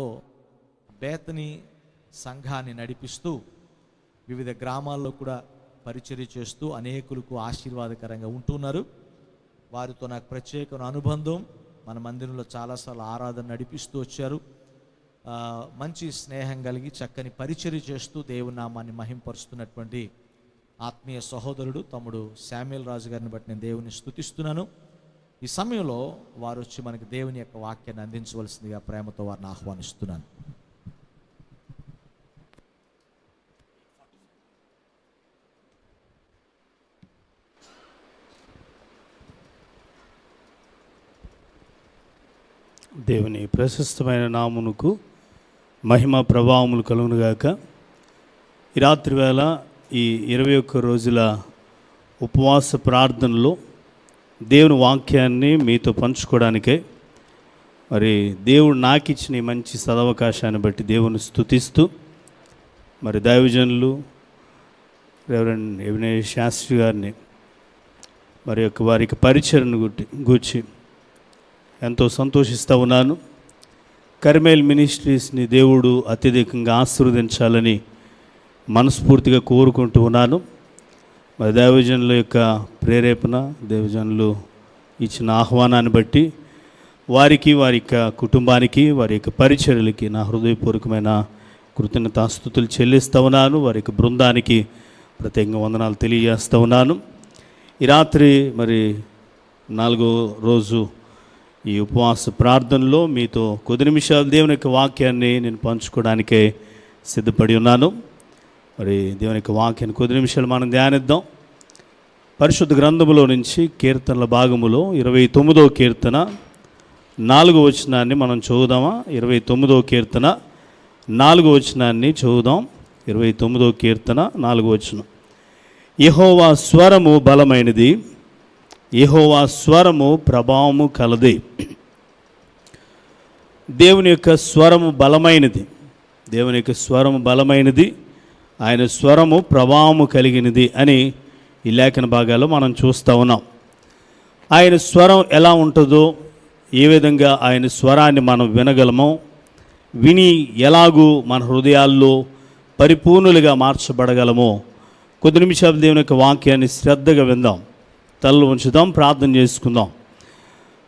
కాలంలో బేతనీ సంఘాన్ని నడిపిస్తూ వివిధ గ్రామాల్లో కూడా పరిచర్య చేస్తూ అనేకులకు ఆశీర్వాదకరంగా ఉంటున్నారు. వారితో నాకు ప్రత్యేకమైన అనుబంధం. మన మందిరంలో చాలాసార్లు ఆరాధన నడిపిస్తూ వచ్చారు. మంచి స్నేహం కలిగి చక్కని పరిచర్య చేస్తూ దేవుని నామాన్ని మహింపరుస్తున్నటువంటి ఆత్మీయ సహోదరుడు తమ్ముడు శామ్యూల్ రాజు గారిని బట్టి నేను దేవుని స్తుతిస్తున్నాను. ఈ సమయంలో వారు వచ్చి మనకి దేవుని యొక్క వాక్యాన్ని అందించవలసిందిగా ప్రేమతో వారిని ఆహ్వానిస్తున్నాను. దేవుని ప్రశస్తమైన నామునకు మహిమ ప్రభావములు కలుగునుగాక. ఈ రాత్రి వేళ ఈ 21 రోజుల ఉపవాస ప్రార్థనలో దేవుని వాక్యాన్ని మీతో పంచుకోవడానికే మరి దేవుడు నాకు ఇచ్చిన ఈ మంచి సదవకాశాన్ని బట్టి దేవుని స్తుతిస్తూ మరి దైవజనులు రెవరెండ్ ఎబినేజర్ శాస్త్రి గారిని మరి వారికి పరిచయను గూర్చి ఎంతో సంతోషిస్తూ ఉన్నాను. కర్మేల్ మినిస్ట్రీస్ని దేవుడు అత్యధికంగా ఆశీర్వదించాలని మనస్ఫూర్తిగా కోరుకుంటూ ఉన్నాను. మరి దైవజనుల యొక్క ప్రేరేపణ, దైవజనులు ఇచ్చిన ఆహ్వానాన్ని బట్టి వారికి, వారి యొక్క కుటుంబానికి, వారి యొక్క పరిచర్యలకి నా హృదయపూర్వకమైన కృతజ్ఞతాస్తుతులు చెల్లిస్తూ ఉన్నాను. వారి యొక్క బృందానికి ప్రత్యేకంగా వందనాలు తెలియజేస్తూ ఉన్నాను. ఈ రాత్రి మరి 4వ రోజు ఈ ఉపవాస ప్రార్థనలో మీతో కొద్ది నిమిషాలు దేవుని యొక్క వాక్యాన్ని నేను పంచుకోవడానికే సిద్ధపడి ఉన్నాను. మరి దేవుని యొక్క వాక్యాన్ని కొద్ది నిమిషాలు మనం ధ్యానిద్దాం. పరిశుద్ధ గ్రంథములో నుంచి కీర్తనల భాగములో 29వ కీర్తన 4వ వచనాన్ని మనం చదువుదామా? 29వ కీర్తన 4వ వచనాన్ని చదువుదాం. 29వ కీర్తన 4వ వచనం. యెహోవా స్వరము బలమైనది, యెహోవా స్వరము ప్రభావము కలది. దేవుని యొక్క స్వరము బలమైనది, దేవుని యొక్క స్వరము బలమైనది, ఆయన స్వరము ప్రభావము కలిగినది అని ఈ లేఖన భాగాల్లో మనం చూస్తూ ఉన్నాం. ఆయన స్వరం ఎలా ఉంటుందో, ఏ విధంగా ఆయన స్వరాన్ని మనం వినగలమో, విని ఎలాగూ మన హృదయాల్లో పరిపూర్ణులుగా మార్చబడగలమో కొద్ది నిమిషాలు దేవుని యొక్క వాక్యాన్ని శ్రద్ధగా విందాం. తల్లు ఉంచుదాం, ప్రార్థన చేసుకుందాం.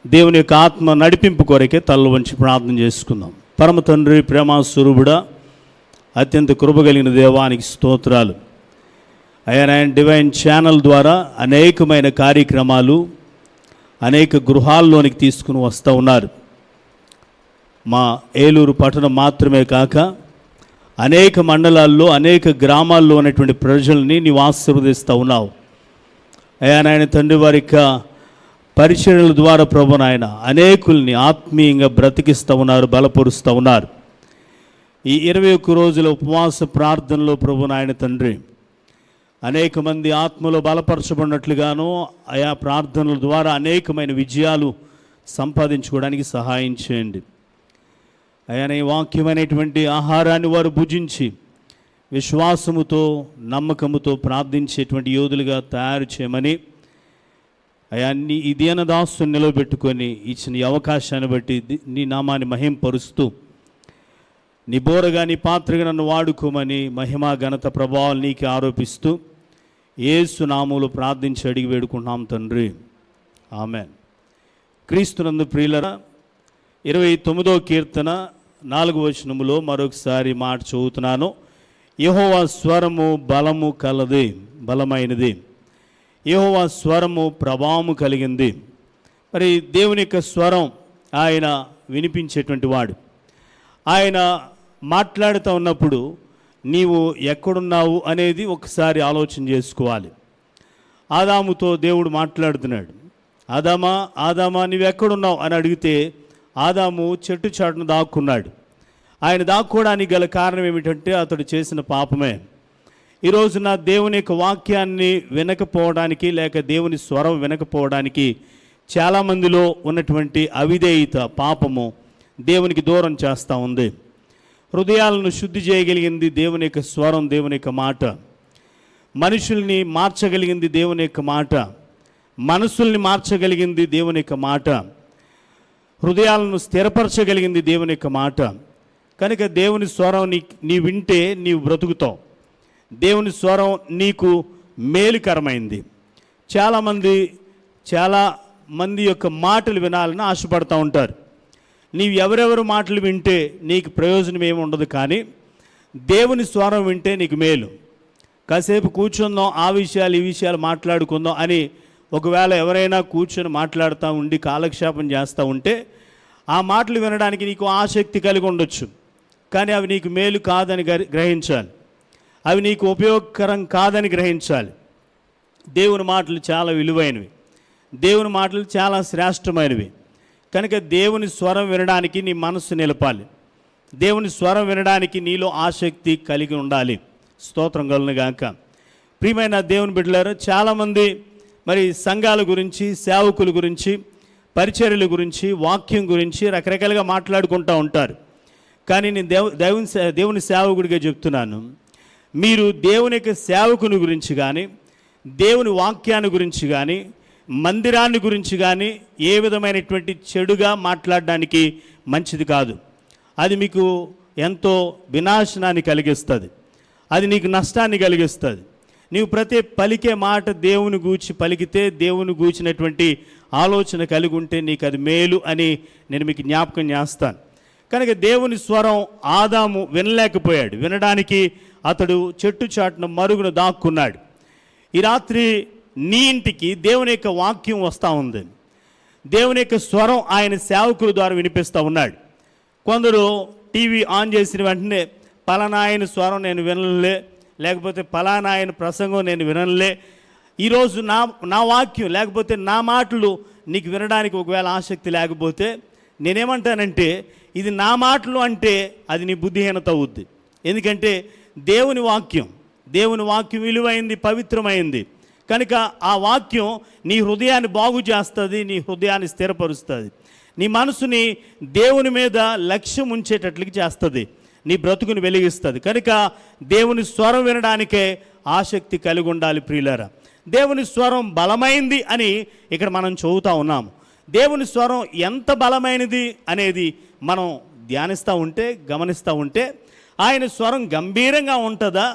దేవుని యొక్క ఆత్మ నడిపింపు కొరకే తల్లు వంచి ప్రార్థన చేసుకుందాం. పరమ తండ్రి, ప్రేమ స్వరూపుడా, అత్యంత కృపగలిగిన దేవానికి స్తోత్రాలు. ఆయన డివైన్ ఛానల్ ద్వారా అనేకమైన కార్యక్రమాలు అనేక గృహాల్లోనికి తీసుకుని వస్తూ ఉన్నారు. మా ఏలూరు పట్టణం మాత్రమే కాక అనేక మండలాల్లో, అనేక గ్రామాల్లో ఉన్నటువంటి ప్రజల్ని నీవు ఆశీర్వదిస్తూ ఉన్నావు. అయ్యా నాయన తండ్రి, వారి యొక్క పరిచర్యల ద్వారా ప్రభు నాయన అనేకుల్ని ఆత్మీయంగా బ్రతికిస్తూ ఉన్నారు, బలపరుస్తూ ఉన్నారు. ఈ 21 రోజుల ఉపవాస ప్రార్థనలో ప్రభు నాయన తండ్రి అనేక మంది ఆత్మలో బలపరచబడినట్లుగాను ఆయా ప్రార్థనల ద్వారా అనేకమైన విజయాలు సంపాదించుకోవడానికి సహాయం చేయండి. అయా ఈ వాక్యమైనటువంటి ఆహారాన్ని వారు భుజించి విశ్వాసముతో, నమ్మకముతో ప్రార్థించేటువంటి యోధులుగా తయారు చేయమని అయా ఈ దీనదాసుని నిలబెట్టుకొని ఇచ్చిన ఈ అవకాశాన్ని బట్టి నీ నామాన్ని మహింపరుస్తూ నీ బోరగా, నీ పాత్రగా నన్ను వాడుకోమని మహిమ, ఘనత, ప్రభావాలు నీకే ఆరోపిస్తూ యేసు నామములో ప్రార్థించి అడిగి వేడుకుంటున్నాం తండ్రి, ఆమెన్. క్రీస్తునందు ప్రియులరా, 29వ కీర్తన 4వ వచనములో మరొకసారి మాట చదువుతున్నాను. యెహోవా స్వరము బలము కలది, బలమైనది, యెహోవా స్వరము ప్రభావము కలిగింది. మరి దేవుని యొక్క స్వరం ఆయన వినిపించేటువంటి వాడు. ఆయన మాట్లాడుతూ ఉన్నప్పుడు నీవు ఎక్కడున్నావు అనేది ఒకసారి ఆలోచన చేసుకోవాలి. ఆదాముతో దేవుడు మాట్లాడుతున్నాడు. ఆదామా, ఆదామా నీవెక్కడున్నావు అని అడిగితే ఆదాము చెట్టు చాటును దాక్కున్నాడు. ఆయన దాక్కోవడానికి గల కారణం ఏమిటంటే అతడు చేసిన పాపమే. ఈరోజున దేవుని యొక్క వాక్యాన్ని వినకపోవడానికి, లేక దేవుని స్వరం వినకపోవడానికి చాలామందిలో ఉన్నటువంటి అవిధేయత, పాపము దేవునికి దూరం చేస్తూ ఉంది. హృదయాలను శుద్ధి చేయగలిగింది దేవుని యొక్క స్వరం, దేవుని యొక్క మాట. మనుషుల్ని మార్చగలిగింది దేవుని యొక్క మాట. మనసుల్ని మార్చగలిగింది దేవుని యొక్క మాట. హృదయాలను స్థిరపరచగలిగింది దేవుని యొక్క మాట. కనుక దేవుని స్వరం నీ వింటే నీవు బ్రతుకుతావు. దేవుని స్వరం నీకు మేలుకరమైంది. చాలా మంది యొక్క మాటలు వినాలని ఆశపడుతూ ఉంటారు. నీవు ఎవరెవరు మాటలు వింటే నీకు ప్రయోజనం ఏమి ఉండదు, కానీ దేవుని స్వరం వింటే నీకు మేలు. కాసేపు కూర్చుందాం, ఆ విషయాలు ఈ విషయాలు మాట్లాడుకుందాం అని ఒకవేళ ఎవరైనా కూర్చొని మాట్లాడుతూ ఉండి కాలక్షేపం చేస్తూ ఉంటే ఆ మాటలు వినడానికి నీకు ఆసక్తి కలిగి ఉండొచ్చు, కానీ అవి నీకు మేలు కాదని గ్రహించాలి. అవి నీకు ఉపయోగకరం కాదని గ్రహించాలి. దేవుని మాటలు చాలా విలువైనవి, దేవుని మాటలు చాలా శ్రేష్టమైనవి. కనుక దేవుని స్వరం వినడానికి నీ మనస్సు నిలపాలి. దేవుని స్వరం వినడానికి నీలో ఆసక్తి కలిగి ఉండాలి. స్తోత్రం కలుగును గాక. ప్రియమైన దేవుని బిడ్డలారా, చాలామంది మరి సంఘాల గురించి, సేవకుల గురించి, పరిచర్యల గురించి, వాక్యం గురించి రకరకాలుగా మాట్లాడుకుంటూ ఉంటారు. కానీ నేను దేవుని సేవకుడిగా చెప్తున్నాను, మీరు దేవుని యొక్క సేవకుని గురించి కానీ, దేవుని వాక్యాన్ని గురించి కానీ, మందిరాన్ని గురించి కానీ ఏ విధమైనటువంటి చెడుగా మాట్లాడడానికి మంచిది కాదు. అది మీకు ఎంతో వినాశనాన్ని కలిగిస్తుంది, అది నీకు నష్టాన్ని కలిగిస్తుంది. నీవు ప్రతి పలికే మాట దేవుని గూర్చి పలికితే, దేవుని గూర్చినటువంటి ఆలోచన కలిగి ఉంటే నీకు అది మేలు అని నేను మీకు జ్ఞాపకం చేస్తాను. కనుక దేవుని స్వరం ఆదాము వినలేకపోయాడు. వినడానికి అతడు చెట్టు చాటున మరుగున దాక్కున్నాడు. ఈ రాత్రి నీ ఇంటికి దేవుని యొక్క వాక్యం వస్తూ ఉంది. దేవుని యొక్క స్వరం ఆయన సేవకుల ద్వారా వినిపిస్తూ ఉన్నాడు. కొందరు టీవీ ఆన్ చేసిన వెంటనే పలానా ఆయన స్వరం నేను వినలే, లేకపోతే పలానా ఆయన ప్రసంగం నేను వినలే, ఈరోజు నా వాక్యం లేకపోతే నా మాటలు నీకు వినడానికి ఒకవేళ ఆసక్తి లేకపోతే నేనేమంటానంటే, ఇది నా మాటలు అంటే అది నీ బుద్ధిహీనత అవుద్ది. ఎందుకంటే దేవుని వాక్యం విలువైంది, పవిత్రమైంది. కనుక ఆ వాక్యం నీ హృదయాన్ని బాగు చేస్తుంది, నీ హృదయాన్ని స్థిరపరుస్తుంది, నీ మనసుని దేవుని మీద లక్ష్యం ఉంచేటట్లుగా చేస్తుంది, నీ బ్రతుకుని వెలిగిస్తుంది. కనుక దేవుని స్వరం వినడానికే ఆసక్తి కలిగి ఉండాలి ప్రియులారా. దేవుని స్వరం బలమైంది అని ఇక్కడ మనం చదువుతూ ఉన్నాము. దేవుని స్వరం ఎంత బలమైనది అనేది మనం ధ్యానిస్తూ ఉంటే, గమనిస్తూ ఉంటే, ఆయన స్వరం గంభీరంగా ఉంటుందా,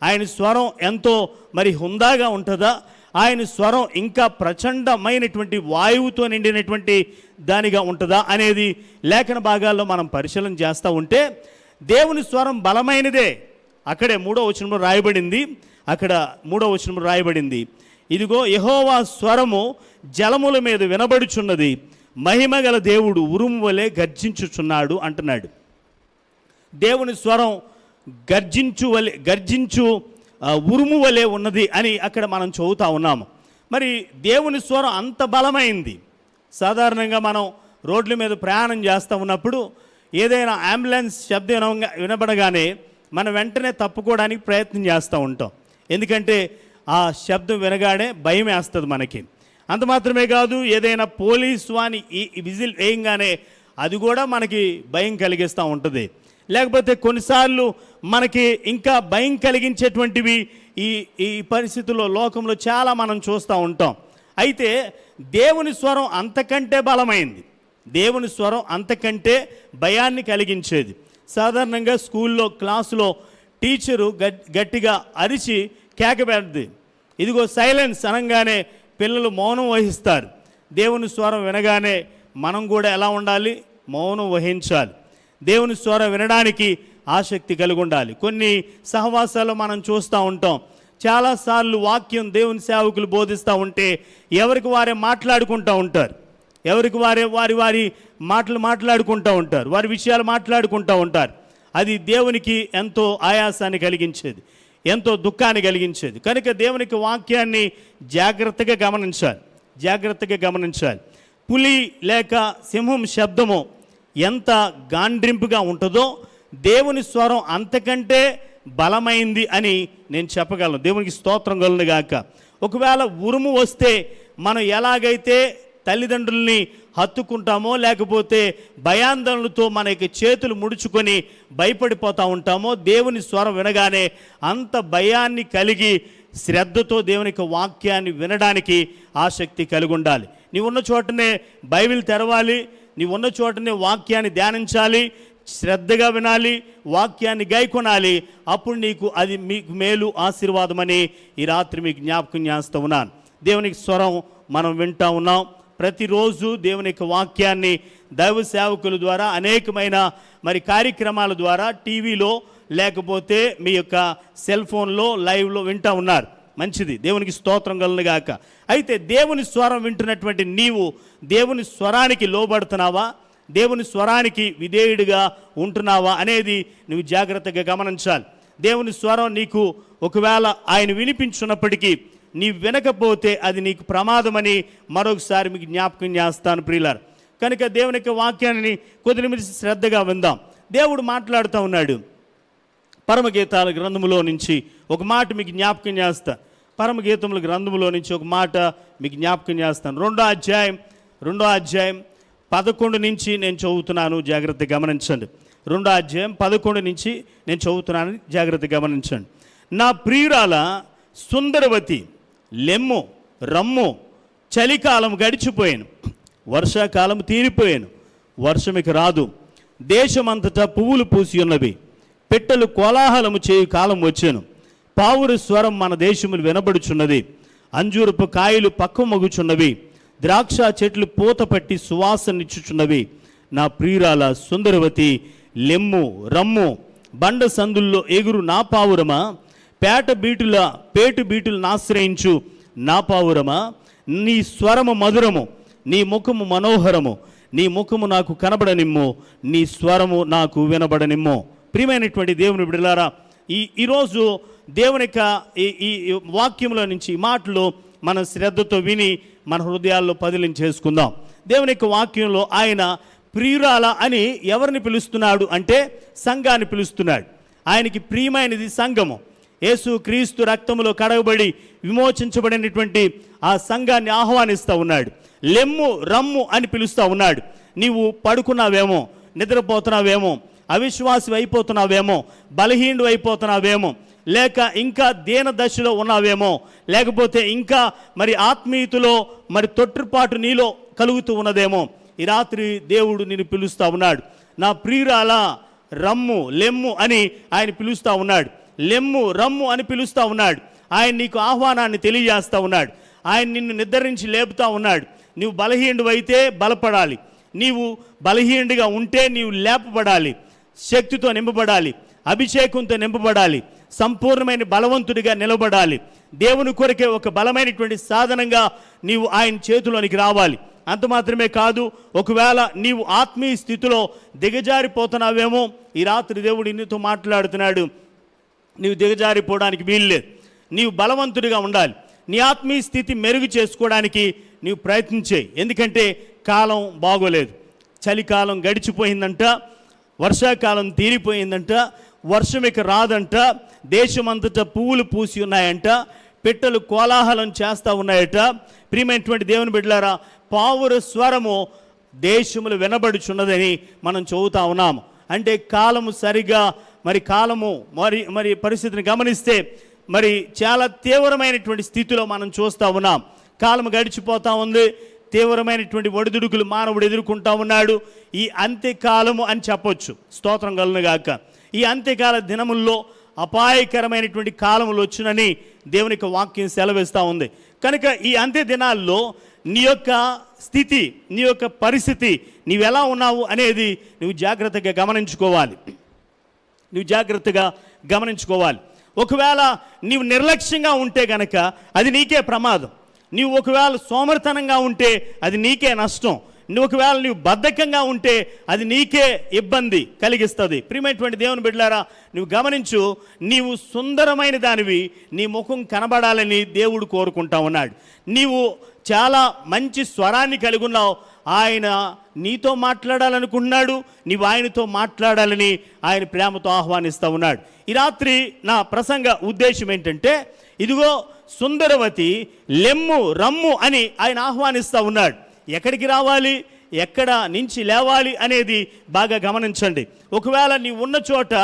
ఆయన స్వరం ఎంతో మరి హుందాగా ఉంటుందా, ఆయన స్వరం ఇంకా ప్రచండమైనటువంటి వాయువుతో నిండినటువంటి దానిగా ఉంటుందా అనేది లేఖన భాగాల్లో మనం పరిశీలన చేస్తూ ఉంటే దేవుని స్వరం బలమైనదే. అక్కడే 3వ వచనంలో రాయబడింది, ఇదిగో యెహోవా స్వరము జలముల మీద వినబడుచున్నది, మహిమగల దేవుడు ఉరుము వలె గర్జించుచున్నాడు అంటున్నాడు. దేవుని స్వరం గర్జించు ఉరుము వలె ఉన్నది అని అక్కడ మనం చదువుతూ ఉన్నాము. మరి దేవుని స్వరం అంత బలమైంది. సాధారణంగా మనం రోడ్ల మీద ప్రయాణం చేస్తూ ఉన్నప్పుడు ఏదైనా అంబులెన్స్ శబ్దం వినబడగానే మనం వెంటనే తప్పుకోవడానికి ప్రయత్నం చేస్తూ ఉంటాం. ఎందుకంటే ఆ శబ్దం వినగానే భయం వేస్తుంది మనకి. అంత మాత్రమే కాదు, ఏదైనా పోలీసు వాని ఈ విజిల్ వేయంగానే అది కూడా మనకి భయం కలిగిస్తూ ఉంటుంది. లేకపోతే కొన్నిసార్లు మనకి ఇంకా భయం కలిగించేటువంటివి ఈ పరిస్థితుల్లో లోకంలో చాలా మనం చూస్తూ ఉంటాం. అయితే దేవుని స్వరం అంతకంటే బలమైంది, దేవుని స్వరం అంతకంటే భయాన్ని కలిగించేది. సాధారణంగా స్కూల్లో క్లాసులో టీచరు గట్టిగా అరిచి కేక పెడుతుంది, ఇదిగో సైలెన్స్ అనగానే పిల్లలు మౌనం వహిస్తారు. దేవుని స్వరం వినగానే మనం కూడా ఎలా ఉండాలి? మౌనం వహించాలి. దేవుని స్వరం వినడానికి ఆసక్తి కలిగి ఉండాలి. కొన్ని సహవాసాలు మనం చూస్తూ ఉంటాం, చాలాసార్లు వాక్యం దేవుని సేవకులు బోధిస్తూ ఉంటే ఎవరికి వారే మాట్లాడుకుంటూ ఉంటారు, వారి మాటలు మాట్లాడుకుంటూ ఉంటారు, వారి విషయాలు మాట్లాడుకుంటూ ఉంటారు. అది దేవునికి ఎంతో ఆయాసాన్ని కలిగించేది, ఎంతో దుఃఖాన్ని కలిగించేది. కనుక దేవునికి వాక్యాన్ని జాగ్రత్తగా గమనించాలి. పులి లేక సింహం శబ్దము ఎంత గాండ్రింపుగా ఉంటుందో దేవుని స్వరం అంతకంటే బలమైంది అని నేను చెప్పగలను. దేవునికి స్తోత్రం కలుగును గాక. ఒకవేళ ఉరుము వస్తే మనం ఎలాగైతే తల్లిదండ్రుల్ని హత్తుకుంటామో, లేకపోతే భయాందోళనలతో మన యొక్క చేతులు ముడుచుకొని భయపడిపోతూ ఉంటామో, దేవుని స్వరం వినగానే అంత భయాన్ని కలిగి శ్రద్ధతో దేవుని యొక్క వాక్యాన్ని వినడానికి ఆసక్తి కలిగి ఉండాలి. నీవు ఉన్న చోటనే బైబిల్ తెరవాలి, నీవు ఉన్న చోటనే వాక్యాన్ని ధ్యానించాలి, శ్రద్ధగా వినాలి, వాక్యాన్ని గైకొనాలి. అప్పుడు నీకు అది మీకు మేలు, ఆశీర్వాదమని ఈ రాత్రి మీకు జ్ఞాపకం చేస్తూ ఉన్నాను. దేవునికి స్వరం మనం వింటూ ఉన్నాం. ప్రతిరోజు దేవుని యొక్క వాక్యాన్ని దైవ సేవకుల ద్వారా అనేకమైన మరి కార్యక్రమాల ద్వారా టీవీలో లేకపోతే మీ యొక్క సెల్ ఫోన్లో లైవ్లో వింటూ ఉన్నారు. మంచిది, దేవునికి స్తోత్రం కలుగుగాక. అయితే దేవుని స్వరం వింటున్నటువంటి నీవు దేవుని స్వరానికి లోబడుతున్నావా, దేవుని స్వరానికి విధేయుడిగా ఉంటున్నావా అనేది నువ్వు జాగ్రత్తగా గమనించాలి. దేవుని స్వరం నీకు ఒకవేళ ఆయన వినిపించున్నప్పటికీ నీవు వినకపోతే అది నీకు ప్రమాదమని మరొకసారి మీకు జ్ఞాపకం చేస్తాను ప్రియులారా. కనుక దేవుని యొక్క వాక్యాన్ని కొద్ది నిమిషం శ్రద్ధగా విందాం. దేవుడు మాట్లాడుతూ ఉన్నాడు. పరమగీతాల గ్రంథములో నుంచి ఒక మాట మీకు జ్ఞాపకం చేస్తాను. పరమగీతముల గ్రంథములో నుంచి ఒక మాట మీకు జ్ఞాపకం చేస్తాను. రెండో అధ్యాయం 11 నుంచి నేను చదువుతున్నాను, జాగ్రత్త గమనించండి. 2వ అధ్యాయం 11 నుంచి నేను చదువుతున్నాను, జాగ్రత్త గమనించండి. నా ప్రియురాల సుందరవతి, లెమ్ము, రమ్ము, చలికాలం గడిచిపోయాను, వర్షాకాలం తీరిపోయాను, వర్షం ఇక రాదు. దేశమంతటా పువ్వులు పూసి ఉన్నవి, పిట్టలు కోలాహలము చేయు కాలం వచ్చాను. పావుర స్వరం మన దేశములు వినబడుచున్నది, అంజూరపు కాయలు పక్క మగుచున్నవి, ద్రాక్ష చెట్లు పూత పట్టి సువాసనిచ్చుచున్నవి. నా ప్రియురాల సుందరవతి, లెమ్ము, రమ్ము, బండ సందుల్లో ఎగురు నా పావురమా, పేటు బీటులను ఆశ్రయించు నా పావురమా, నీ స్వరము మధురము, నీ ముఖము మనోహరము, నీ ముఖము నాకు కనబడనిమ్ము, నీ స్వరము నాకు వినబడనిమ్ము. ప్రియమైనటువంటి దేవుని బిడ్డలారా, ఈరోజు దేవుని యొక్క ఈ వాక్యంలో నుంచి ఈ మాటలు మన శ్రద్ధతో విని మన హృదయాల్లో పదిలించేసుకుందాం. దేవుని యొక్క వాక్యంలో ఆయన ప్రియురాల అని ఎవరిని పిలుస్తున్నాడు అంటే సంఘాన్ని పిలుస్తున్నాడు. ఆయనకి ప్రియమైనది సంఘము. యేసు క్రీస్తు రక్తములో కడగబడి విమోచించబడినటువంటి ఆ సంఘాన్ని ఆహ్వానిస్తూ ఉన్నాడు. లెమ్ము, రమ్ము అని పిలుస్తూ ఉన్నాడు. నీవు పడుకున్నావేమో, నిద్రపోతున్నావేమో, అవిశ్వాసి అయిపోతున్నావేమో, బలహీనుడు అయిపోతున్నావేమో, లేక ఇంకా దీన దశలో ఉన్నావేమో, లేకపోతే ఇంకా మరి ఆత్మీయతలో మరి తొట్టుపాటు నీలో కలుగుతూ ఉన్నదేమో, ఈ రాత్రి దేవుడు నిన్ను పిలుస్తూ ఉన్నాడు. నా ప్రియురాల రమ్ము, లెమ్ము అని ఆయన పిలుస్తూ ఉన్నాడు. లెమ్ము, రమ్ము అని పిలుస్తూ ఉన్నాడు. ఆయన నీకు ఆహ్వానాన్ని తెలియజేస్తూ ఉన్నాడు. ఆయన నిన్ను నిద్రించి లేపుతూ ఉన్నాడు. నీవు బలహీనుడు అయితే బలపడాలి, నీవు బలహీనుడిగా ఉంటే నీవు లేపబడాలి, శక్తితో నింపబడాలి, అభిషేకంతో నింపబడాలి, సంపూర్ణమైన బలవంతుడిగా నిలబడాలి. దేవుని కొరకే ఒక బలమైనటువంటి సాధనంగా నీవు ఆయన చేతిలోనికి రావాలి. అంత మాత్రమే కాదు, ఒకవేళ నీవు ఆత్మీయ స్థితిలో దిగజారిపోతున్నావేమో, ఈ రాత్రి దేవుడు నీతో మాట్లాడుతున్నాడు. నీవు దిగజారిపోవడానికి వీల్లేదు, నీవు బలవంతుడిగా ఉండాలి. నీ ఆత్మీయ స్థితి మెరుగు చేసుకోవడానికి నీవు ప్రయత్నించేయి. ఎందుకంటే కాలం బాగోలేదు. చలికాలం గడిచిపోయిందంట, వర్షాకాలం తీరిపోయిందంట, వర్షం ఇక రాదంట, దేశమంతటా పువ్వులు పూసి ఉన్నాయంట, పిట్టలు కోలాహలం చేస్తూ ఉన్నాయట. ప్రియమైనటువంటి దేవుని బిడ్డలారా, పావుర స్వరము దేశములు వినబడుచున్నదని మనం చదువుతా ఉన్నాము. అంటే కాలము సరిగా కాలము మరి పరిస్థితిని గమనిస్తే మరి చాలా తీవ్రమైనటువంటి స్థితిలో మనం చూస్తూ ఉన్నాం. కాలం గడిచిపోతూ ఉంది, తీవ్రమైనటువంటి ఒడిదుడుకులు మానవుడు ఎదుర్కొంటూ ఉన్నాడు. ఈ అంత్యకాలము అని చెప్పొచ్చు, స్తోత్రం కలుగుగాక. ఈ అంత్యకాల దినముల్లో అపాయకరమైనటువంటి కాలములు వచ్చునని దేవుని యొక్క వాక్యం సెలవిస్తూ ఉంది. కనుక ఈ అంత్య దినాల్లో నీ యొక్క స్థితి, నీ యొక్క పరిస్థితి, నీవెలా ఉన్నావు అనేది నువ్వు జాగ్రత్తగా గమనించుకోవాలి. ఒకవేళ నీవు నిర్లక్ష్యంగా ఉంటే గనక అది నీకే ప్రమాదం. నీవు ఒకవేళ సోమరితనంగా ఉంటే అది నీకే నష్టం. ఒకవేళ నీవు బద్ధకంగా ఉంటే అది నీకే ఇబ్బంది కలిగిస్తుంది. ప్రియమైనటువంటి దేవుని బిడ్డలారా, నువ్వు గమనించు, నీవు సుందరమైన దానివి, నీ ముఖం కనబడాలని దేవుడు కోరుకుంటా ఉన్నాడు. నీవు చాలా మంచి స్వరాన్ని కలిగి ఉన్నావు. ఆయన నీతో మాట్లాడాలనుకుంటున్నాడు, నీవు ఆయనతో మాట్లాడాలని ఆయన ప్రేమతో ఆహ్వానిస్తూ ఉన్నాడు. ఈ రాత్రి నా ప్రసంగ ఉద్దేశం ఏంటంటే, ఇదిగో సుందరవతి, లెమ్ము, రమ్ము అని ఆయన ఆహ్వానిస్తూ ఉన్నాడు. ఎక్కడికి రావాలి, ఎక్కడ నుంచి లేవాలి అనేది బాగా గమనించండి. ఒకవేళ నీవు ఉన్న చోట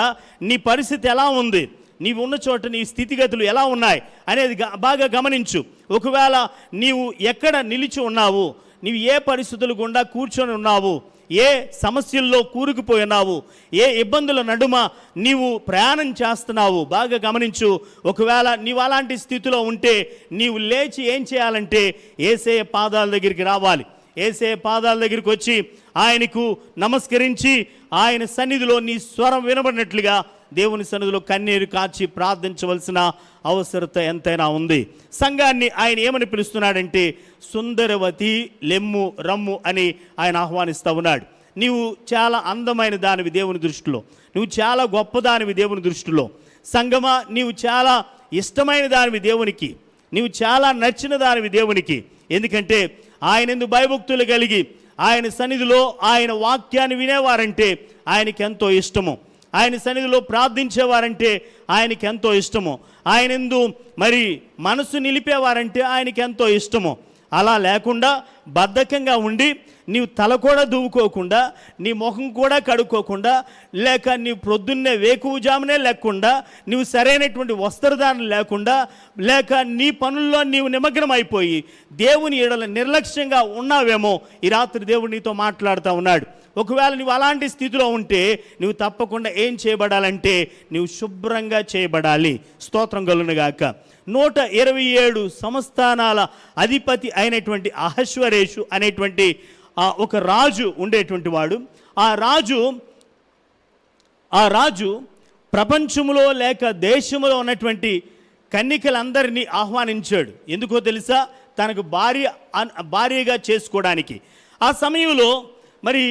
నీ పరిస్థితి ఎలా ఉంది, నీవు ఉన్న చోట నీ స్థితిగతులు ఎలా ఉన్నాయి అనేది బాగా గమనించు. ఒకవేళ నీవు ఎక్కడ నిలిచి ఉన్నావు, నీవు ఏ పరిస్థితులు గుండా కూర్చొని ఉన్నావు, ఏ సమస్యల్లో కూరుకుపోయినావు, ఏ ఇబ్బందుల నడుమ నీవు ప్రయాణం చేస్తున్నావు బాగా గమనించు. ఒకవేళ నీవు అలాంటి స్థితిలో ఉంటే నీవు లేచి ఏం చేయాలంటే యేసయ్య పాదాల దగ్గరికి రావాలి. యేసయ్య పాదాల దగ్గరికి వచ్చి ఆయనకు నమస్కరించి ఆయన సన్నిధిలో నీ స్వరం వినబడినట్లుగా దేవుని సన్నిధిలో కన్నీరు కార్చి ప్రార్థించవలసిన అవసరత ఎంతైనా ఉంది. సంఘాన్ని ఆయన ఏమని పిలుస్తున్నాడంటే సుందరవతి లెమ్ము రమ్ము అని ఆయన ఆహ్వానిస్తూ ఉన్నాడు. నీవు చాలా అందమైన దానివి దేవుని దృష్టిలో, నువ్వు చాలా గొప్పదానివి దేవుని దృష్టిలో. సంఘమా, నీవు చాలా ఇష్టమైన దానివి దేవునికి, నీవు చాలా నచ్చిన దానివి దేవునికి. ఎందుకంటే ఆయన యందు భయభక్తులు కలిగి ఆయన సన్నిధిలో ఆయన వాక్యాన్ని వినేవారంటే ఆయనకి ఎంతో ఇష్టము. ఆయన సన్నిధిలో ప్రార్థించేవారంటే ఆయనకి ఎంతో ఇష్టము. ఆయన యందు మరి మనసు నిలిపేవారంటే ఆయనకి ఎంతో ఇష్టము. అలా లేకుండా బద్ధకంగా ఉండి నీవు తల కూడా దువ్వుకోకుండా, నీ ముఖం కూడా కడుక్కోకుండా, లేక నీవు ప్రొద్దున్నే వేకువజామునే లేకుండా, నీవు సరైనటువంటి వస్త్రధారణ లేకుండా, లేక నీ పనుల్లో నీవు నిమగ్నం అయిపోయి దేవుని ఎడల నిర్లక్ష్యంగా ఉన్నావేమో ఈ రాత్రి దేవుడు నీతో మాట్లాడుతూ ఉన్నాడు. ఒకవేళ నువ్వు అలాంటి స్థితిలో ఉంటే నువ్వు తప్పకుండా ఏం చేయబడాలంటే నువ్వు శుభ్రంగా చేయబడాలి. స్తోత్రం కలుగునుగాక. 127 సంస్థానాల అధిపతి అయినటువంటి అహశ్వరేషు అనేటువంటి ఒక రాజు ఉండేటువంటి వాడు. ఆ రాజు ప్రపంచంలో లేక దేశంలో ఉన్నటువంటి కన్యకలందరినీ ఆహ్వానించాడు. ఎందుకో తెలుసా? తనకు భార్యగా చేసుకోవడానికి. ఆ సమయంలో మరి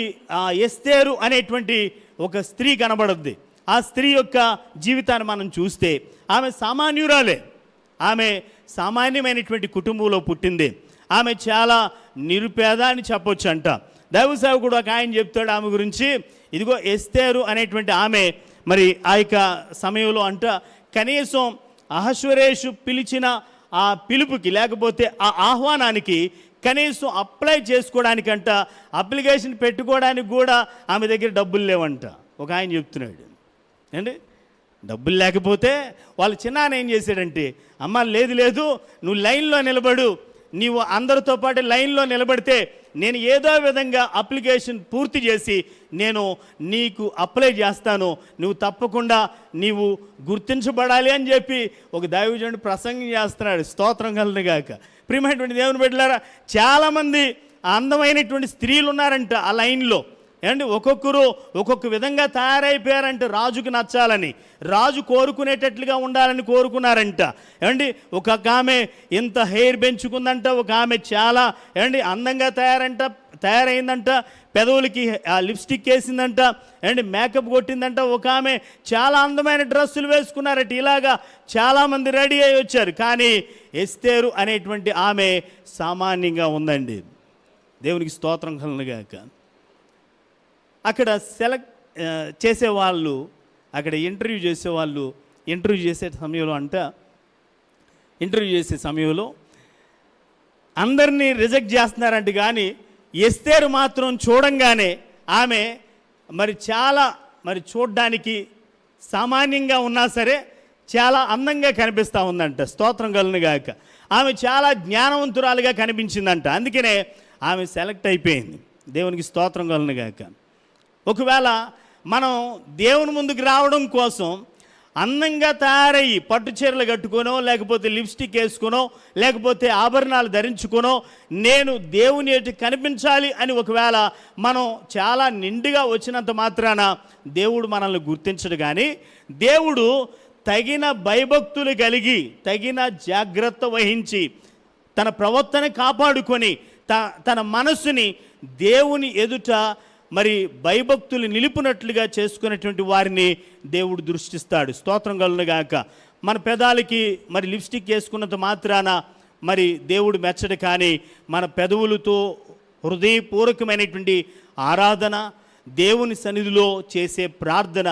ఎస్తేరు అనేటువంటి ఒక స్త్రీ కనబడుద్ది. ఆ స్త్రీ యొక్క జీవితాన్ని మనం చూస్తే ఆమె సామాన్యురాలే. ఆమె సామాన్యమైనటువంటి కుటుంబంలో పుట్టింది. ఆమె చాలా నిరుపేద అని చెప్పొచ్చు అంట. దైవ సేవకుడు ఒక ఆయన చెప్తాడు ఆమె గురించి. ఇదిగో ఎస్తేరు అనేటువంటి ఆమె మరి ఆ యొక్క సమయంలో అంట కనీసం అహశ్వరేషు పిలిచిన ఆ పిలుపుకి లేకపోతే ఆ ఆహ్వానానికి కనీసం అప్లై చేసుకోవడానికంట, అప్లికేషన్ పెట్టుకోవడానికి కూడా ఆమె దగ్గర డబ్బులు లేవంట. ఒక ఆయన చెప్తున్నాడు అండి. డబ్బులు లేకపోతే వాళ్ళ చిన్నాన్న ఏం చేశాడంటే, అమ్మ లేదు నువ్వు లైన్లో నిలబడు, నీవు అందరితో పాటు లైన్లో నిలబడితే నేను ఏదో విధంగా అప్లికేషన్ పూర్తి చేసి నేను నీకు అప్లై చేస్తాను, నువ్వు తప్పకుండా నీవు గుర్తించబడాలి అని చెప్పి ఒక దైవజనుడు ప్రసంగం చేస్తున్నాడు. స్తోత్రం కలుగునుగాక. ప్రియమైనటువంటి దేవుని బిడ్డలారా, చాలామంది అందమైనటువంటి స్త్రీలు ఉన్నారంట ఆ లైన్లో. ఏమండి, ఒక్కొక్కరు ఒక్కొక్క విధంగా తయారైపోయారంట రాజుకు నచ్చాలని, రాజు కోరుకునేటట్లుగా ఉండాలని కోరుకున్నారంట. ఏమండి, ఒక్కొక్క ఆమె ఇంత హెయిర్ పెంచుకుందంట, ఒక ఆమె చాలా ఏమండి అందంగా తయారైందంట, పెదవులకి లిప్స్టిక్ వేసిందంట, ఏమండి మేకప్ కొట్టిందంట, ఒక ఆమె చాలా అందమైన డ్రెస్సులు వేసుకున్నారట. ఇలాగా చాలామంది రెడీ అయి వచ్చారు. కానీ ఎస్తేరు అనేటువంటి ఆమె సామాన్యంగా ఉందండి. దేవునికి స్తోత్రం కలుగునుగాక. అక్కడ సెలెక్ట్ చేసేవాళ్ళు, అక్కడ ఇంటర్వ్యూ చేసే సమయంలో అందరినీ రిజెక్ట్ చేస్తున్నారంట. కానీ ఎస్తేరు మాత్రం చూడంగానే ఆమె చాలా చూడడానికి సామాన్యంగా ఉన్నా సరే చాలా అందంగా కనిపిస్తూ ఉందంట. స్తోత్రం కలుగునుగాక. ఆమె చాలా జ్ఞానవంతురాలుగా కనిపించిందంట. అందుకనే ఆమె సెలెక్ట్ అయిపోయింది. దేవునికి స్తోత్రం కలుగునుగాక. ఒకవేళ మనం దేవుని ముందుకు రావడం కోసం అందంగా తయారయ్యి పట్టు చీరలు కట్టుకోనో, లేకపోతే లిప్స్టిక్ వేసుకునో, లేకపోతే ఆభరణాలు ధరించుకునో నేను దేవుని ఎటు కనిపించాలి అని ఒకవేళ మనం చాలా నిండుగా వచ్చినంత మాత్రాన దేవుడు మనల్ని గుర్తించడు. కానీ దేవుడు తగిన భయభక్తులు కలిగి, తగిన జాగ్రత్త వహించి, తన ప్రవర్తన కాపాడుకొని, తన మనసుని దేవుని ఎదుట భయభక్తులు నిలుపునట్లుగా చేసుకునేటువంటి వారిని దేవుడు దృష్టిస్తాడు. స్తోత్రం కలుగునుగాక. మన పెదాలకి లిప్స్టిక్ వేసుకున్నంత మాత్రాన దేవుడు మెచ్చడు. కానీ మన పెదవులతో హృదయపూర్వకమైనటువంటి ఆరాధన, దేవుని సన్నిధిలో చేసే ప్రార్థన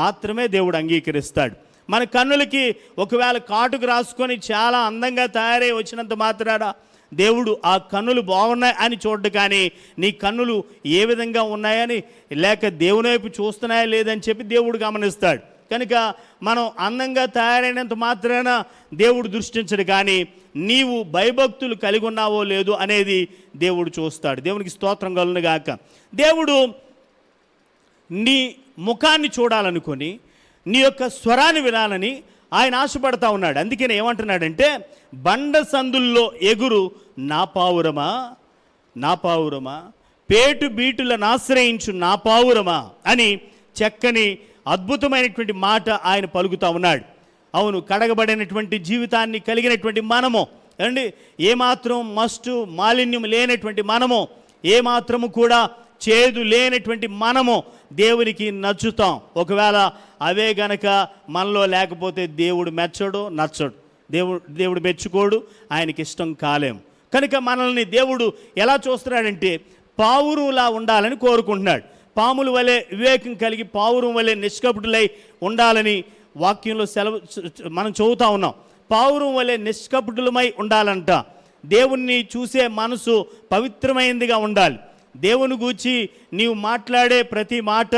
మాత్రమే దేవుడు అంగీకరిస్తాడు. మన కన్నులకి ఒకవేళ కాటుకు రాసుకొని చాలా అందంగా తయారై వచ్చినంత మాత్రాన దేవుడు ఆ కన్నులు బాగున్నాయి అని చూడ్డు. కానీ నీ కన్నులు ఏ విధంగా ఉన్నాయని, లేక దేవుని వైపు చూస్తున్నాయా లేదని చెప్పి దేవుడు గమనిస్తాడు. కనుక మనం అందంగా తయారైనంత మాత్రాన దేవుడు దృష్టించడు, కానీ నీవు భయభక్తులు కలిగి ఉన్నావో లేదో అనేది దేవుడు చూస్తాడు. దేవునికి స్తోత్రం కలుగును గాక. దేవుడు నీ ముఖాన్ని చూడాలనుకొని నీ యొక్క స్వరాన్ని వినాలని ఆయన ఆశపడతా ఉన్నాడు. అందుకని ఏమంటున్నాడంటే, బండ సందుల్లో ఎగురు నా పావురమా, నా పావురమా, పేటు బీటులను ఆశ్రయించు నా పావురమా అని చక్కని అద్భుతమైనటువంటి మాట ఆయన పలుకుతా ఉన్నాడు. అవును, కడగబడినటువంటి జీవితాన్ని కలిగినటువంటి మనము అండి, ఏమాత్రం మాలిన్యం లేనటువంటి మనము, ఏమాత్రము కూడా చేదు లేనటువంటి మనము దేవునికి నచ్చుతాం. ఒకవేళ అవే గనక మనలో లేకపోతే దేవుడు నచ్చడు, దేవుడు మెచ్చుకోడు, ఆయనకి ఇష్టం కాలేము. కనుక మనల్ని దేవుడు ఎలా చూస్తున్నాడంటే, పావురులా ఉండాలని కోరుకుంటున్నాడు. పాముల వలె వివేకం కలిగి పావురం వలె నిష్కపటులై ఉండాలని వాక్యంలో మనం చదువుతా ఉన్నాం. పావురం వలె నిష్కపటులమై ఉండాలంట. దేవుణ్ణి చూసే మనసు పవిత్రమైనదిగా ఉండాలి. దేవుని గూర్చి నీవు మాట్లాడే ప్రతి మాట,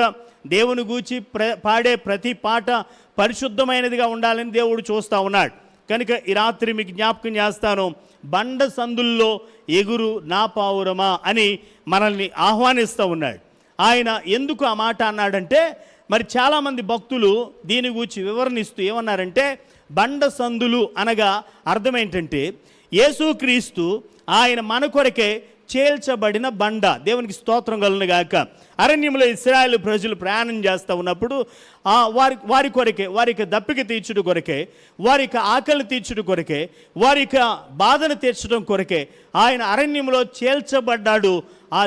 దేవుని గూర్చి పాడే ప్రతి పాట పరిశుద్ధమైనదిగా ఉండాలని దేవుడు చూస్తూ ఉన్నాడు. కనుక ఈ రాత్రి మీకు జ్ఞాపకం చేస్తాను, బండ సందుల్లో ఎగురు నా పావురమా అని మనల్ని ఆహ్వానిస్తూ ఉన్నాడు. ఆయన ఎందుకు ఆ మాట అన్నాడంటే, మరి చాలామంది భక్తులు దీని గురించి వివరణిస్తూ ఏమన్నారంటే, బండ సందులు అనగా అర్థం ఏంటంటే, యేసుక్రీస్తు ఆయన మన కొరకే చేల్చబడిన బండ. దేవునికి స్తోత్రం కలుగును గాక. అరణ్యంలో ఇశ్రాయేల్ ప్రజలు ప్రయాణం చేస్తూ ఉన్నప్పుడు వారి కొరకే, వారికి దప్పిక తీర్చుడు కొరకే, వారికి ఆకలి తీర్చుడు కొరకే, వారికి బాధను తీర్చడం కొరకే ఆయన అరణ్యంలో చేల్చబడ్డాడు. ఆ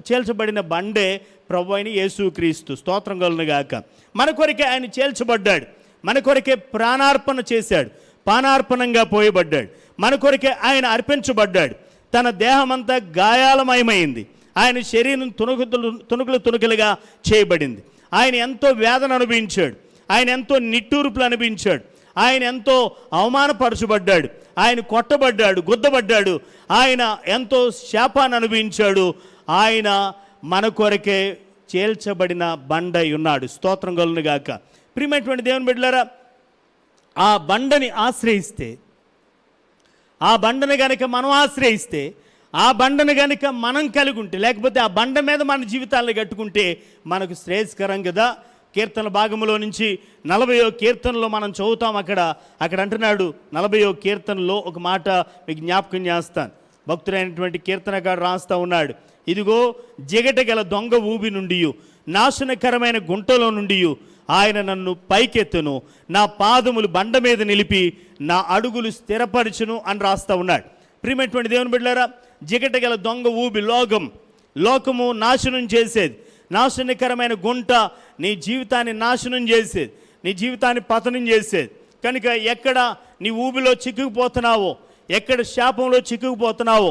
చేల్చబడిన బండే ప్రభు అయిన యేసుక్రీస్తు. స్తోత్రం కలుగును గాక. మన కొరకే ఆయన చేల్చబడ్డాడు, మన కొరకే ప్రాణార్పణ చేశాడు, పానార్పణంగా పోయబడ్డాడు, మన కొరకే ఆయన అర్పించబడ్డాడు. తన దేహమంతా గాయాలమయమైంది, ఆయన శరీరం తుణుకులుగా చేయబడింది. ఆయన ఎంతో వేదన అనుభవించాడు, ఆయన ఎంతో నిట్టూర్పులు అనుభవించాడు, ఆయన ఎంతో అవమానపరచబడ్డాడు, ఆయన కొట్టబడ్డాడు, గుద్దబడ్డాడు, ఆయన ఎంతో శాపాన్ని అనుభవించాడు. ఆయన మన కొరకే చేల్చబడిన బండై ఉన్నాడు. స్తోత్రం కలుగును గాక. ప్రియమైనటువంటి దేవుని బిడ్డలారా, ఆ బండని ఆశ్రయిస్తే, ఆ బండను గనుక మనం ఆశ్రయిస్తే, ఆ బండను గనుక మనం కలిగి ఉంటే, లేకపోతే ఆ బండ మీద మన జీవితాలను కట్టుకుంటే మనకు శ్రేయస్కరం కదా. కీర్తన భాగంలో నుంచి 40వ కీర్తనలో మనం చదువుతాం. అక్కడ అంటున్నాడు, 40వ కీర్తనలో ఒక మాట మీకు జ్ఞాపకం చేస్తాను. భక్తుడైనటువంటి కీర్తనగాడు రాస్తూ ఉన్నాడు, ఇదిగో జిగట గల దొంగ ఊబి నుండి, నాశనకరమైన గుంటలో నుండి ఆయన నన్ను పైకెత్తును, నా పాదములు బండ మీద నిలిపి నా అడుగులు స్థిరపరచును అని రాస్తూ ఉన్నాడు. ప్రియమైనటువంటి దేవుని బిడ్డలారా, జిగట గల దొంగ ఊబి లోకము నాశనం చేసేది, నాశనకరమైన గుంట నీ జీవితాన్ని నాశనం చేసేది, నీ జీవితాన్ని పతనం చేసేది. కనుక ఎక్కడ నీ ఊబిలో చిక్కుకుపోతున్నావో, ఎక్కడ శాపంలో చిక్కుకుపోతున్నావో,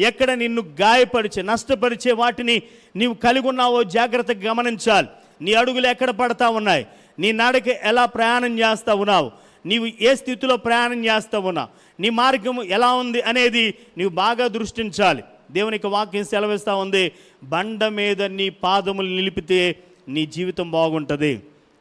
ఎక్కడ నిన్ను గాయపరిచే నష్టపరిచే వాటిని నీవు కలిగి ఉన్నావో జాగ్రత్తగా గమనించాలి. నీ అడుగులు ఎక్కడ పడతా ఉన్నాయి, నీ నడక ఎలా ప్రయాణం చేస్తూ ఉన్నావు, నీవు ఏ స్థితిలో ప్రయాణం చేస్తూ ఉన్నావు, నీ మార్గం ఎలా ఉంది అనేది నీవు బాగా దృష్టించాలి. దేవునికి వాక్యం సెలవిస్తూ ఉంది, బండ మీద నీ పాదములు నిలిపితే నీ జీవితం బాగుంటుంది.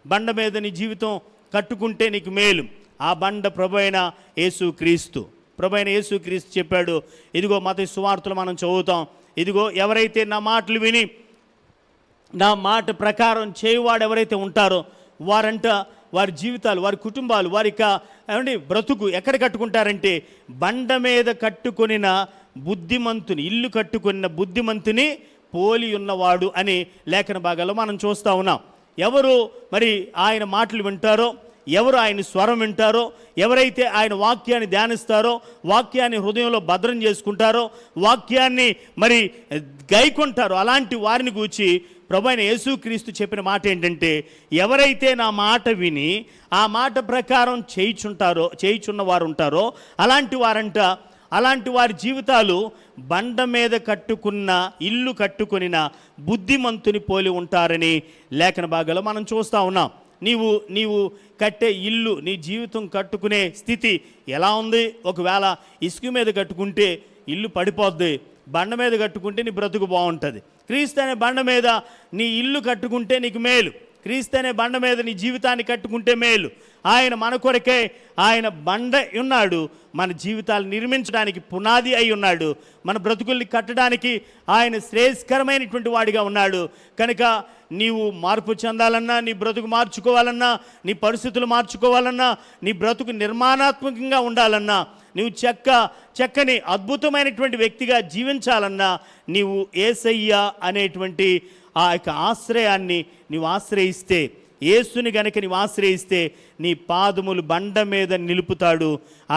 బండ మీద నీ జీవితం కట్టుకుంటే నీకు మేలు. ఆ బండ ప్రభు అయిన యేసుక్రీస్తు. ప్రభు అయిన యేసుక్రీస్తు చెప్పాడు, ఇదిగో మత్తయి సువార్తలు మనం చదువుతాం, ఇదిగో ఎవరైతే నా మాటలు విని నా మాట ప్రకారం చేయువాడు ఎవరైతే ఉంటారో వారి జీవితాలు, వారి కుటుంబాలు, ఏమండి బ్రతుకు ఎక్కడ కట్టుకుంటారంటే, బండ మీద కట్టుకొనిన బుద్ధిమంతుని, ఇల్లు కట్టుకొనిన బుద్ధిమంతుని పోలి ఉన్నవాడు అని లేఖన భాగాల్లో మనం చూస్తూ ఉన్నాం. ఎవరు మరి ఆయన మాటలు వింటారో, ఎవరు ఆయన స్వరం వింటారో, ఎవరైతే ఆయన వాక్యాన్ని ధ్యానిస్తారో, వాక్యాన్ని హృదయంలో భద్రం చేసుకుంటారో, వాక్యాన్ని మరి గైకొంటారో, అలాంటి వారిని గూర్చి ప్రభు అయిన యేసుక్రీస్తు చెప్పిన మాట ఏంటంటే, ఎవరైతే నా మాట విని ఆ మాట ప్రకారం చేయుచున్న వారు ఉంటారో అలాంటి వారి జీవితాలు బండ మీద కట్టుకున్న ఇల్లు కట్టుకొనిన బుద్ధిమంతుని పోలి ఉంటారని లేఖన భాగాల్లో మనం చూస్తూ ఉన్నాం. నీవు కట్టే ఇల్లు, నీ జీవితం కట్టుకునే స్థితి ఎలా ఉంది? ఒకవేళ ఇసుక మీద కట్టుకుంటే ఇల్లు పడిపోద్ది, బండ మీద కట్టుకుంటే నీ బ్రతుకు బాగుంటుంది. క్రీస్తు అనే బండ మీద నీ ఇల్లు కట్టుకుంటే నీకు మేలు. క్రీస్తు అనే బండ మీద నీ జీవితాన్ని కట్టుకుంటే మేలు. ఆయన మన కొరకే ఆయన బండ ఉన్నాడు, మన జీవితాలు నిర్మించడానికి పునాది అయి ఉన్నాడు, మన బ్రతుకుల్ని కట్టడానికి ఆయన శ్రేయస్కరమైనటువంటి వాడిగా ఉన్నాడు. కనుక నీవు మార్పు చెందాలన్నా, నీ బ్రతుకు మార్చుకోవాలన్నా, నీ పరిస్థితులు మార్చుకోవాలన్నా, నీ బ్రతుకు నిర్మాణాత్మకంగా ఉండాలన్నా, నీవు చక్కని అద్భుతమైనటువంటి వ్యక్తిగా జీవించాలన్నా, నీవు యేసయ్య అనేటువంటి ఆ యొక్క ఆశ్రయాన్ని నీవు ఆశ్రయిస్తే, యేసుని గనక నీవు ఆశ్రయిస్తే నీ పాదములు బండ మీద నిలుపుతాడు,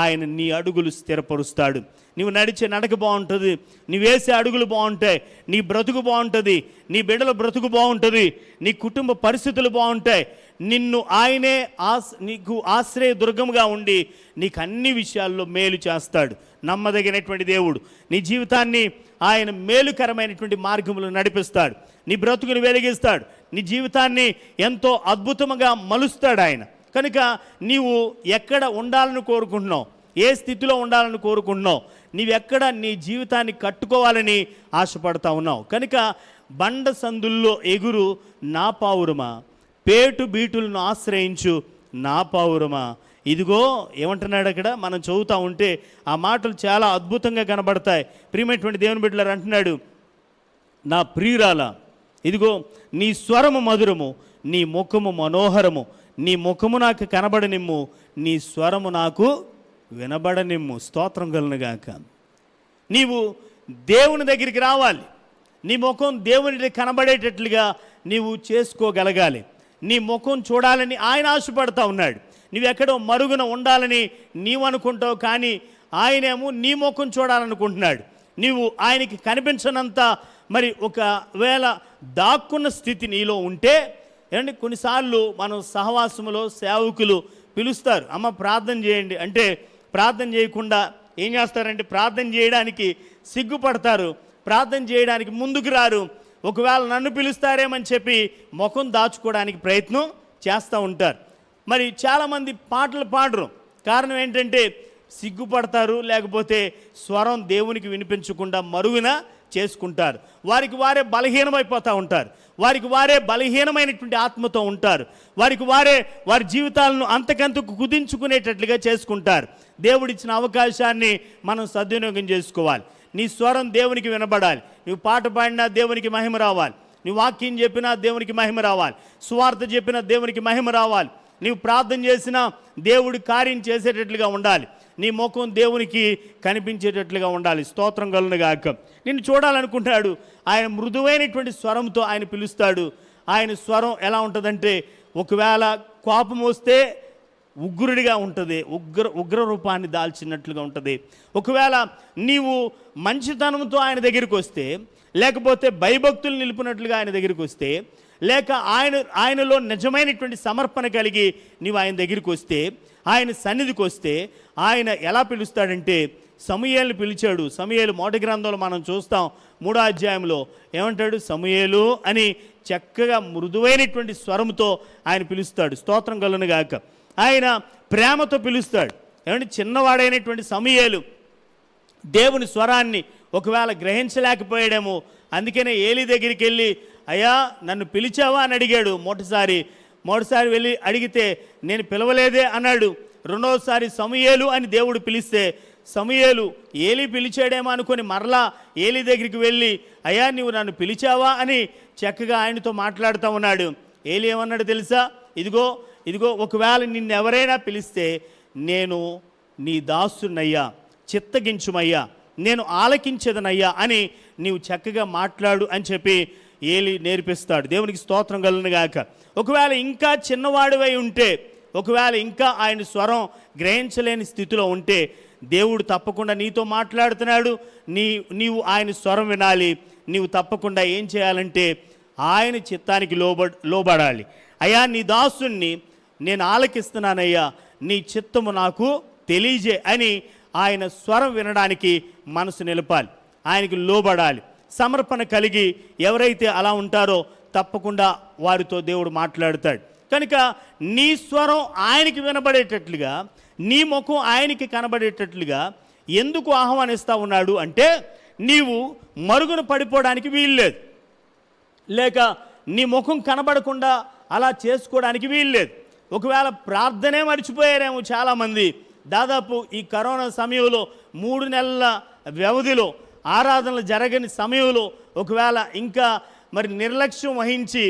ఆయన నీ అడుగులు స్థిరపరుస్తాడు. నీవు నడిచే నడక బాగుంటుంది, నీవు వేసే అడుగులు బాగుంటాయి, నీ బ్రతుకు బాగుంటుంది, నీ బిడ్డల బ్రతుకు బాగుంటుంది, నీ కుటుంబ పరిస్థితులు బాగుంటాయి. నిన్ను ఆయనే నీకు ఆశ్రయ దుర్గముగా ఉండి నీకు అన్ని విషయాల్లో మేలు చేస్తాడు. నమ్మదగినటువంటి దేవుడు నీ జీవితాన్ని ఆయన మేలుకరమైనటువంటి మార్గములు నడిపిస్తాడు, నీ బ్రతుకుని వెలిగిస్తాడు, నీ జీవితాన్ని ఎంతో అద్భుతంగా మలుస్తాడు ఆయన. కనుక నీవు ఎక్కడ ఉండాలని కోరుకుంటున్నావు, ఏ స్థితిలో ఉండాలని కోరుకుంటున్నావు, నీవెక్కడ నీ జీవితాన్ని కట్టుకోవాలని ఆశపడతా ఉన్నావు. కనుక బండ సందుల్లో ఎగురు నా పావురమా, పేటు బీటులను ఆశ్రయించు నా పావురమా. ఇదిగో ఏమంటున్నాడు అక్కడ, మనం చదువుతూ ఉంటే ఆ మాటలు చాలా అద్భుతంగా కనబడతాయి. ప్రియమైనటువంటి దేవుని బిడ్డలారా అంటున్నాడు, నా ప్రియురాల ఇదిగో నీ స్వరము మధురము, నీ ముఖము మనోహరము, నీ ముఖము నాకు కనబడనిమ్ము, నీ స్వరము నాకు వినబడనిమ్ము. స్తోత్రం కలుగునుగాక. నీవు దేవుని దగ్గరికి రావాలి, నీ ముఖం దేవుని కనబడేటట్లుగా నీవు చేసుకోగలగాలి. నీ ముఖం చూడాలని ఆయన ఆశపడతా ఉన్నాడు. నువ్వెక్కడో మరుగున ఉండాలని నీవు అనుకుంటావు, కానీ ఆయనేమో నీ ముఖం చూడాలనుకుంటున్నాడు. నీవు ఆయనకి కనిపించనంత మరి ఒకవేళ దాక్కున్న స్థితి నీలో ఉంటే, ఏమండి కొన్నిసార్లు మనం సహవాసములో సేవకులు పిలుస్తారు, అమ్మ ప్రార్థన చేయండి అంటే ప్రార్థన చేయకుండా ఏం చేస్తారంటే ప్రార్థన చేయడానికి సిగ్గుపడతారు, ప్రార్థన చేయడానికి ముందుకు రారు. ఒకవేళ నన్ను పిలుస్తారేమని చెప్పి ముఖం దాచుకోవడానికి ప్రయత్నం చేస్తూ ఉంటారు. మరి చాలామంది పాటలు పాడరు, కారణం ఏంటంటే సిగ్గుపడతారు, లేకపోతే స్వరం దేవునికి వినిపించకుండా మరుగున చేసుకుంటారు. వారికి వారే బలహీనమైపోతూ ఉంటారు, వారికి వారే బలహీనమైనటువంటి ఆత్మతో ఉంటారు, వారికి వారే వారి జీవితాలను అంతకంతకు కుదించుకునేటట్లుగా చేసుకుంటారు. దేవుడిచ్చిన అవకాశాన్ని మనం సద్వినియోగం చేసుకోవాలి. నీ స్వరం దేవునికి వినబడాలి. నువ్వు పాట పాడినా దేవునికి మహిమ రావాలి, నువ్వు వాక్యం చెప్పినా దేవునికి మహిమ రావాలి, సువార్త చెప్పినా దేవునికి మహిమ రావాలి, నీవు ప్రార్థన చేసినా దేవుడి కార్యం చేసేటట్లుగా ఉండాలి, నీ ముఖం దేవునికి కనిపించేటట్లుగా ఉండాలి. స్తోత్రం కలుగునుగాక. నిన్ను చూడాలనుకుంటాడు, ఆయన మృదువైనటువంటి స్వరంతో ఆయన పిలుస్తాడు. ఆయన స్వరం ఎలా ఉంటుందంటే, ఒకవేళ కోపం వస్తే ఉగ్రుడిగా ఉంటుంది, ఉగ్ర రూపాన్ని దాల్చినట్లుగా ఉంటుంది. ఒకవేళ నీవు మంచితనంతో ఆయన దగ్గరికి వస్తే, లేకపోతే భయభక్తులు నిలిపినట్లుగా ఆయన దగ్గరికి వస్తే, లేక ఆయనలో నిజమైనటువంటి సమర్పణ కలిగి నీవు ఆయన దగ్గరికి వస్తే, ఆయన సన్నిధికి వస్తే, ఆయన ఎలా పిలుస్తాడంటే సమూయేలుని పిలిచాడు. సమూయేలు మొదటి గ్రంథంలో మనం చూస్తాం 3వ అధ్యాయంలో ఏమంటాడు, సమూయేలు అని చక్కగా మృదువైనటువంటి స్వరంతో ఆయన పిలుస్తాడు. స్తోత్రం కలుగునుగాక. ఆయన ప్రేమతో పిలుస్తాడు. ఏమంటే చిన్నవాడైనటువంటి సమూయేలు దేవుని స్వరాన్ని ఒకవేళ గ్రహించలేకపోయాడేమో, అందుకనే ఏలీ దగ్గరికి వెళ్ళి అయ్యా నన్ను పిలిచావా అని అడిగాడు. మొదటిసారి వెళ్ళి అడిగితే నేను పిలవలేదే అన్నాడు. రెండవసారి సమూయేలు అని దేవుడు పిలిస్తే సమూయేలు ఏలీ పిలిచాడేమో అనుకొని మరలా ఏలీ దగ్గరికి వెళ్ళి అయ్యా నువ్వు నన్ను పిలిచావా అని చక్కగా ఆయనతో మాట్లాడుతూ ఉన్నాడు. ఏలీ ఏమన్నాడు తెలుసా, ఇదిగో ఒకవేళ నిన్ను ఎవరైనా పిలిస్తే నేను నీ దాసునయ్యా, చిత్తగించుమయ్యా, నేను ఆలకించేదనయ్యా అని నీవు చక్కగా మాట్లాడు అని చెప్పి ఏలీ నేర్పిస్తాడు. దేవునికి స్తోత్రం కలుగునుగాక. ఒకవేళ ఇంకా చిన్నవాడివై ఉంటే, ఒకవేళ ఇంకా ఆయన స్వరం గ్రహించలేని స్థితిలో ఉంటే, దేవుడు తప్పకుండా నీతో మాట్లాడుతున్నాడు. నీవు ఆయన స్వరం వినాలి. నీవు తప్పకుండా ఏం చేయాలంటే ఆయన చిత్తానికి లోబడాలి. అయ్యా నీ దాసుని నేను ఆలకిస్తున్నానయ్యా, నీ చిత్తము నాకు తెలియజే అని ఆయన స్వరం వినడానికి మనసు నిలపాలి, ఆయనకి లోబడాలి. సమర్పణ కలిగి ఎవరైతే అలా ఉంటారో తప్పకుండా వారితో దేవుడు మాట్లాడతాడు. కనుక నీ స్వరం ఆయనకి వినబడేటట్లుగా, నీ ముఖం ఆయనకి కనబడేటట్లుగా ఎందుకు ఆహ్వానిస్తూ ఉన్నాడు అంటే, నీవు మరుగున పడిపోవడానికి వీల్లేదు, లేక నీ ముఖం కనబడకుండా అలా చేసుకోవడానికి వీల్లేదు. ఒకవేళ ప్రార్థనే మర్చిపోయారేమో చాలామంది. దాదాపు ఈ కరోనా సమయంలో 3 నెలల వ్యవధిలో ఆరాధనలు జరగని సమయంలో ఒకవేళ ఇంకా మరి నిర్లక్ష్యం వహించి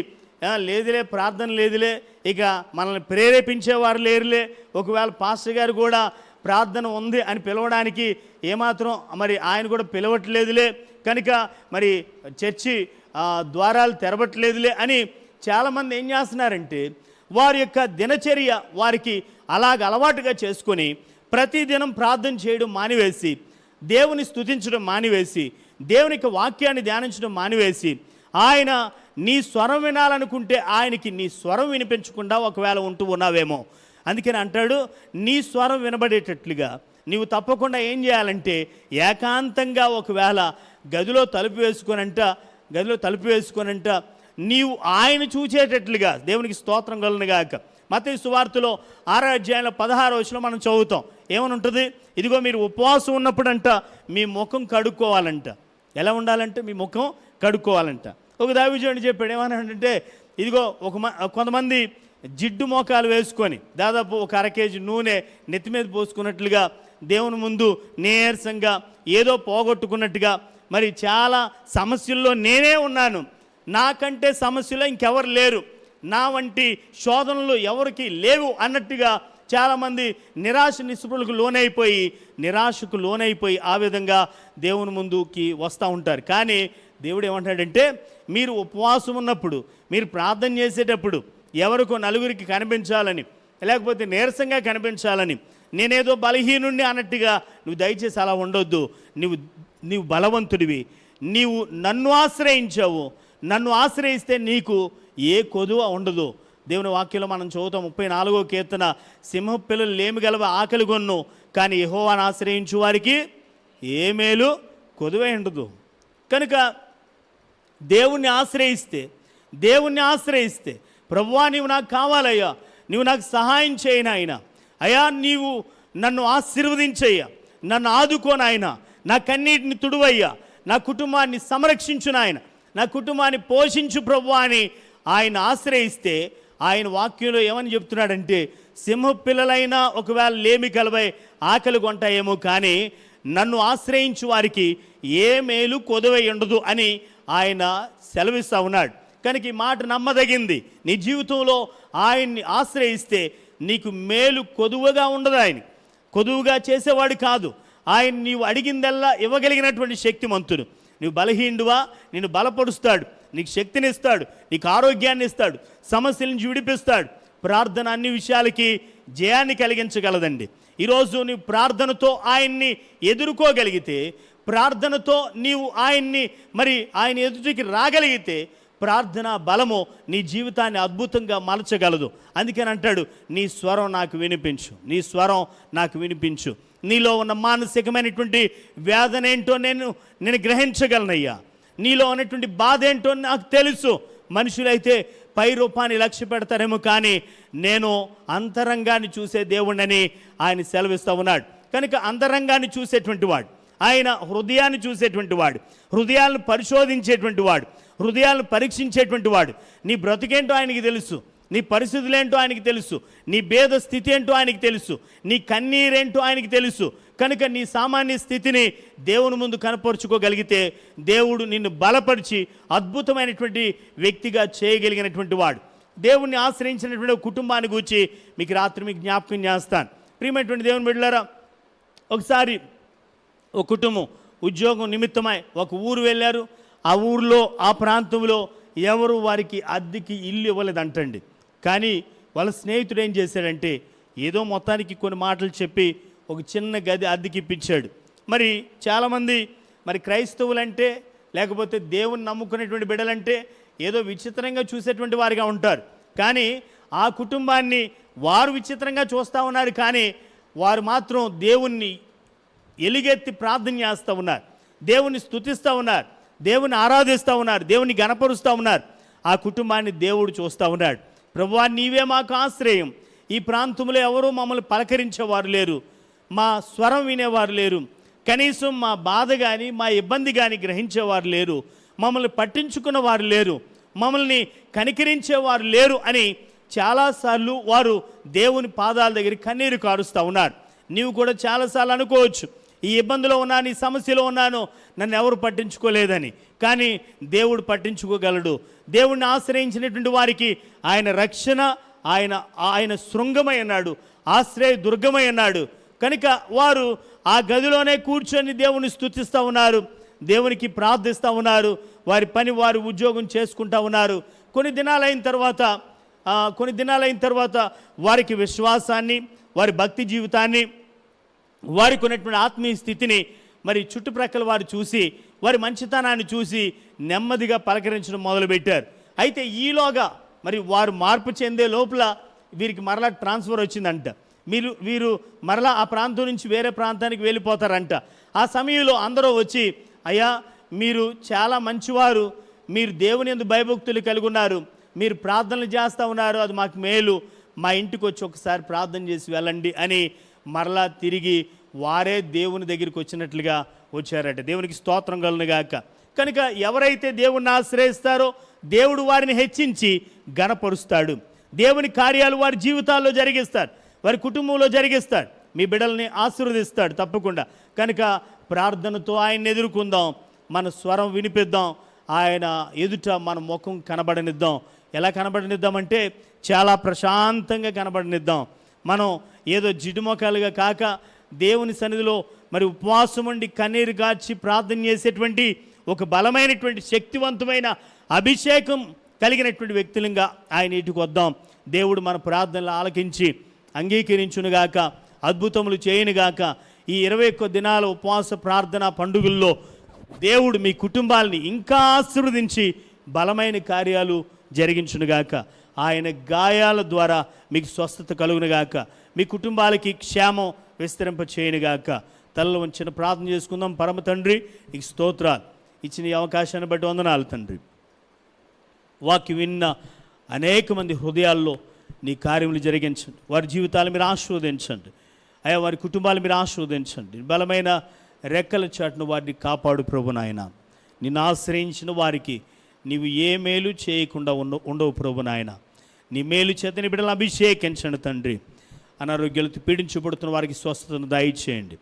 లేదులే ప్రార్థన లేదులే, ఇక మనల్ని ప్రేరేపించేవారు లేరులే, ఒకవేళ పాస్టర్ గారు కూడా ప్రార్థన ఉంది అని పిలవడానికి ఏమాత్రం మరి ఆయన కూడా పిలవట్లేదులే, కనుక మరి చర్చి ద్వారాలు తెరవట్లేదులే అని చాలామంది ఏం చేస్తున్నారంటే వారి యొక్క దినచర్య వారికి అలాగ అలవాటుగా చేసుకొని ప్రతిదినం ప్రార్థన చేయడం మానివేసి, దేవుని స్తుతించడం మానివేసి, దేవునికి వాక్యాన్ని ధ్యానించడం మానివేసి, ఆయన నీ స్వరం వినాలనుకుంటే ఆయనకి నీ స్వరం వినిపించకుండా ఒకవేళ ఉంటూ ఉన్నావేమో. అందుకని అంటాడు, నీ స్వరం వినబడేటట్లుగా నీవు తప్పకుండా ఏం చేయాలంటే ఏకాంతంగా ఒకవేళ గదిలో తలుపు వేసుకొనంట నీవు ఆయన చూచేటట్లుగా, దేవునికి స్తోత్రం కలుగునుగాక. మత్తయి సువార్తలో 6వ అధ్యాయంలో 16వ వచనంలో మనం చదువుతాం. ఏమని ఉంటుంది? ఇదిగో మీరు ఉపవాసం ఉన్నప్పుడంట మీ ముఖం కడుక్కోవాలంట. ఎలా ఉండాలంటే మీ ముఖం కడుక్కోవాలంట. ఒక దైవజనుడు చెప్పాడు, ఏమనంటే ఇదిగో కొంతమంది జిడ్డు మోకాలు వేసుకొని దాదాపు ఒక 1/2 కేజీ నూనె నెత్తి మీద పోసుకున్నట్లుగా దేవుని ముందు నీరసంగా ఏదో పోగొట్టుకున్నట్టుగా, మరి చాలా సమస్యల్లో నేనే ఉన్నాను, నాకంటే సమస్యలో ఇంకెవరు లేరు, నా వంటి శోధనలు ఎవరికి లేవు అన్నట్టుగా చాలామంది నిరాశకు లోనైపోయి ఆ విధంగా దేవుని ముందుకి వస్తూ ఉంటారు. కానీ దేవుడు ఏమంటాడంటే మీరు ఉపవాసం ఉన్నప్పుడు, మీరు ప్రార్థన చేసేటప్పుడు ఎవరికో నలుగురికి కనిపించాలని, లేకపోతే నీరసంగా కనిపించాలని, నేనేదో బలహీనుణ్ణి అన్నట్టుగా నువ్వు దయచేసి అలా ఉండొద్దు. నీవు బలవంతుడివి, నీవు నన్ను ఆశ్రయించావు, నన్ను ఆశ్రయిస్తే నీకు ఏ కొదువ ఉండదు. దేవుని వాక్యంలో మనం చదువుతాం 34వ కీర్తన, సింహ పిల్లలు లేమిగలవ ఆకలి గొన్ను, కానీ యెహోవాను ఆశ్రయించు వారికి ఏ మేలు కొదువే ఉండదు. కనుక దేవుణ్ణి ఆశ్రయిస్తే ప్రభువా నీవు నాకు కావాలయ్యా, నీవు నాకు సహాయం చేయను ఆయన, అయ్యా నీవు నన్ను ఆశీర్వదించయ్యా, నన్ను ఆదుకోనాయన, నా కన్నీటిని తుడువయ్యా, నా కుటుంబాన్ని సంరక్షించు నాయన, నా కుటుంబాన్ని పోషించు ప్రభువా అని ఆయన ఆశ్రయిస్తే, ఆయన వాక్యంలో ఏమని చెప్తున్నాడంటే సింహ పిల్లలైనా ఒకవేళ లేమి కలవై ఆకలి కొంటాయేమో, కానీ నన్ను ఆశ్రయించు వారికి ఏ మేలు కొదవై ఉండదు అని ఆయన సెలవిస్తూ ఉన్నాడు. కనుక ఈ మాట నమ్మదగింది. నీ జీవితంలో ఆయన్ని ఆశ్రయిస్తే నీకు మేలు కొదువగా ఉండదు. ఆయన కొదువుగా చేసేవాడు కాదు. ఆయన నీవు అడిగిందల్లా ఇవ్వగలిగినటువంటి శక్తిమంతుడు. నువ్వు బలహీనుడువా, నిన్ను బలపరుస్తాడు, నీకు శక్తిని ఇస్తాడు, నీకు ఆరోగ్యాన్ని ఇస్తాడు, సమస్యల నుంచి విడిపిస్తాడు. ప్రార్థన అన్ని విషయాలకి జయాన్ని కలిగించగలదండి. ఈరోజు నీవు ప్రార్థనతో ఆయన్ని ఎదుర్కోగలిగితే, ప్రార్థనతో నీవు ఆయన్ని మరి ఆయన ఎదుటికి రాగలిగితే, ప్రార్థన బలము నీ జీవితాన్ని అద్భుతంగా మలచగలదు. అందుకని అంటాడు, నీ స్వరం నాకు వినిపించు. నీలో ఉన్న మానసికమైనటువంటి వేదన ఏంటో నేను గ్రహించగలనయ్యా, నీలో ఉన్నటువంటి బాధ ఏంటో నాకు తెలుసు. మనుషులైతే పై రూపాన్ని లక్ష్య పెడతారేమో, కానీ నేను అంతరంగాన్ని చూసే దేవుణ్ణని ఆయన సెలవిస్తూ ఉన్నాడు. కనుక అంతరంగాన్ని చూసేటువంటి వాడు, ఆయన హృదయాన్ని చూసేటువంటి వాడు, హృదయాలను పరిశోధించేటువంటి వాడు, హృదయాలను పరీక్షించేటువంటి వాడు. నీ బ్రతికేంటో ఆయనకి తెలుసు, నీ పరిస్థితులేంటో ఆయనకి తెలుసు, నీ భేద స్థితి ఏంటో ఆయనకి తెలుసు, నీ కన్నీరేంటో ఆయనకి తెలుసు. కనుక నీ సామాన్య స్థితిని దేవుని ముందు కనపరుచుకోగలిగితే దేవుడు నిన్ను బలపరిచి అద్భుతమైనటువంటి వ్యక్తిగా చేయగలిగినటువంటి వాడు. దేవుణ్ణి ఆశ్రయించినటువంటి కుటుంబాన్ని గురించి మీకు రాత్రి జ్ఞాపకం చేస్తాను. ప్రియమైనటువంటి దేవుని బిడ్డలారా, ఒకసారి ఒక కుటుంబం ఉద్యోగం నిమిత్తమై ఒక ఊరు వెళ్ళారు. ఆ ఊరిలో ఆ ప్రాంతంలో ఎవరు వారికి అద్దెకి ఇల్లు ఇవ్వలేదంటండి. కానీ వాళ్ళ స్నేహితుడు ఏం చేశాడంటే ఏదో మొత్తానికి కొన్ని మాటలు చెప్పి ఒక చిన్న గది అద్దెకి ఇప్పించాడు. మరి చాలామంది మరి క్రైస్తవులంటే లేకపోతే దేవుని నమ్ముకునేటువంటి బిడ్డలంటే ఏదో విచిత్రంగా చూసేటువంటి వారిగా ఉంటారు. కానీ ఆ కుటుంబాన్ని వారు విచిత్రంగా చూస్తూ ఉన్నారు, కానీ వారు మాత్రం దేవుణ్ణి ఎలుగెత్తి ప్రార్థన చేస్తూ ఉన్నారు, దేవుని స్తుతిస్తూ ఉన్నారు, దేవుని ఆరాధిస్తూ ఉన్నారు, దేవుని గణపరుస్తూ ఉన్నారు. ఆ కుటుంబాన్ని దేవుడు చూస్తూ ఉన్నాడు. ప్రభువా నీవే మాకు ఆశ్రయం, ఈ ప్రాంతంలో ఎవరూ మమ్మల్ని పలకరించేవారు లేరు, మా స్వరం వినేవారు లేరు, కనీసం మా బాధ కానీ మా ఇబ్బంది కానీ గ్రహించేవారు లేరు, మమ్మల్ని పట్టించుకున్న వారు లేరు. మమ్మల్ని కనికరించేవారు లేరు అని చాలాసార్లు వారు దేవుని పాదాల దగ్గర కన్నీరు కారుస్తూ ఉన్నారు. నీవు కూడా చాలాసార్లు అనుకోవచ్చు, ఈ ఇబ్బందిలో ఉన్నాను, ఈ సమస్యలో ఉన్నాను, నన్ను ఎవరు పట్టించుకోలేదని. కానీ దేవుడు పట్టించుకోగలడు. దేవుడిని ఆశ్రయించినటువంటి వారికి ఆయన రక్షణ, ఆయన శృంగమై అన్నాడు, ఆశ్రయ దుర్గమై అన్నాడు. కనుక వారు ఆ గదిలోనే కూర్చొని దేవుని స్తుతిస్తూ ఉన్నారు, దేవునికి ప్రార్థిస్తూ ఉన్నారు, వారి పని వారి ఉద్యోగం చేసుకుంటూ ఉన్నారు. కొన్ని దినాలైన తర్వాత వారికి విశ్వాసాన్ని, వారి భక్తి జీవితాన్ని, వారికి ఉన్నటువంటి ఆత్మీయ స్థితిని మరి చుట్టుప్రక్కల వారు చూసి, వారి మంచితనాన్ని చూసి నెమ్మదిగా పలకరించడం మొదలుపెట్టారు. అయితే ఈలోగా మరి వారు మార్పు చెందే లోపల వీరికి మరలా ట్రాన్స్ఫర్ వచ్చిందంట. వీరు మరలా ఆ ప్రాంతం నుంచి వేరే ప్రాంతానికి వెళ్ళిపోతారంట. ఆ సమయంలో అందరూ వచ్చి, అయ్యా మీరు చాలా మంచివారు, మీరు దేవుని యందు భయభక్తులు కలిగి ఉన్నారు, మీరు ప్రార్థనలు చేస్తూ ఉన్నారు, అది మాకు మేలు, మా ఇంటికి వచ్చి ఒకసారి ప్రార్థన చేసి వెళ్ళండి అని మరలా తిరిగి వారే దేవుని దగ్గరికి వచ్చినట్లుగా వచ్చారట. దేవునికి స్తోత్రం కలుగును గాక. కనుక ఎవరైతే దేవుణ్ణి ఆశ్రయిస్తారో దేవుడు వారిని హెచ్చించి ఘనపరుస్తాడు. దేవుని కార్యాలు వారి జీవితాల్లో జరిగిస్తాడు, వారి కుటుంబంలో జరిగిస్తాడు, మీ బిడ్డల్ని ఆశీర్వదిస్తాడు తప్పకుండా. కనుక ప్రార్థనతో ఆయన్ని ఎదుర్కొందాం, మన స్వరం వినిపిద్దాం, ఆయన ఎదుట మన ముఖం కనబడనిద్దాం. ఎలా కనబడనిద్దామంటే చాలా ప్రశాంతంగా కనబడనిద్దాం. మనం ఏదో జిడ్డుమొఖాలుగా కాక దేవుని సన్నిధిలో మరి ఉపవాసం ఉండి కన్నీరు గార్చి ప్రార్థన చేసేటువంటి ఒక బలమైనటువంటి శక్తివంతమైన అభిషేకం కలిగినటువంటి వ్యక్తులంగా ఆయన ఇంటికి వద్దాం. దేవుడు మన ప్రార్థనలు ఆలకించి అంగీకరించునుగాక, అద్భుతములు చేయనుగాక. ఈ 21 దినాల ఉపవాస ప్రార్థన పండుగల్లో దేవుడు మీ కుటుంబాలని ఇంకా ఆశీర్వదించి బలమైన కార్యాలు జరిగించునుగాక. ఆయన గాయాల ద్వారా మీకు స్వస్థత కలుగునుగాక, మీ కుటుంబాలకి క్షేమం విస్తరింప చేయనుగాక. తలలో ఉంచిన ప్రార్థన చేసుకుందాం. పరమ తండ్రి, నీకు స్తోత్రాలు, ఇచ్చిన ఈ అవకాశాన్ని బట్టి వందనాలు తండ్రి. వాక్యం విన్న అనేక మంది హృదయాల్లో నీ కార్యములు జరిగించండి, వారి జీవితాలు మీరు ఆశీర్వదించండి అయ్యా, వారి కుటుంబాలు మీరు ఆశీర్వదించండి. బలమైన రెక్కల చాటును వారిని కాపాడు ప్రభు నాయన. నిన్ను ఆశ్రయించిన వారికి నీవు ఏ మేలు చేయకుండా ఉండవు ప్రభు నాయన. నీ మేలు చేత నీ బిడ్డలను అభిషేకించండి తండ్రి. అనారోగ్యాలతో పీడించబడుతున్న వారికి స్వస్థతను దయచేయండి.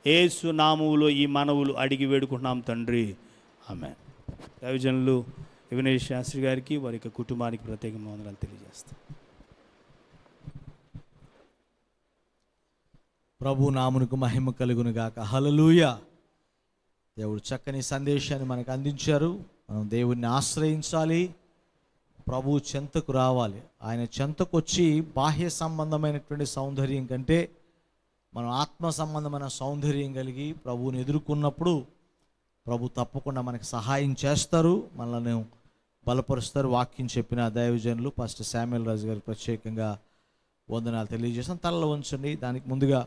యేసు నామములో ఈ మనవులు అడిగి వేడుకుంటున్నాం తండ్రి, ఆమేన్. దైవజనులు వినయ్ శాస్త్రి గారికి, వారి యొక్క కుటుంబానికి ప్రత్యేకంగా వందనాలు తెలియజేస్తాం. ప్రభు నామునకు మహిమ కలుగును గాక. హల్లెలూయా. దేవుడు చక్కని సందేశాన్ని మనకు అందించారు. మనం దేవుణ్ణి ఆశ్రయించాలి, ప్రభు చెంతకు రావాలి. ఆయన చెంతకు వచ్చి బాహ్య సంబంధమైనటువంటి సౌందర్యం కంటే మనం ఆత్మ సంబంధమైన సౌందర్యం కలిగి ప్రభువుని ఎదుర్కొన్నప్పుడు ప్రభు తప్పకుండా మనకు సహాయం చేస్తారు, మనల్ని బలపరుస్తారు. వాక్యం చెప్పిన దైవజనులు పాస్టర్ శామ్యూల్ రాజు గారికి ప్రత్యేకంగా వందనాలు తెలియజేస్తాం. తలలో ఉంచండి. దానికి ముందుగా